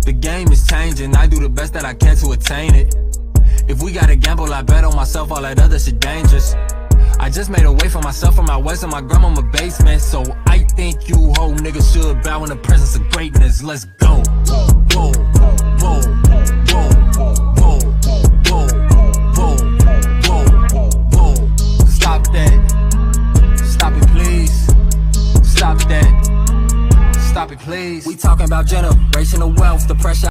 The game is changing, I do the best that I can to attain it. If we gotta gamble, I bet on myself, all that other shit dangerous. I just made a way for myself from my west and my grandmama basement. So I think you whole niggas should bow in the presence of greatness. Let's go. Whoa, whoa, whoa, whoa, whoa, whoa, whoa, whoa, whoa. Stop that. Stop it, please. Stop that. Stop it, please. We talking about generational wealth, the pressure.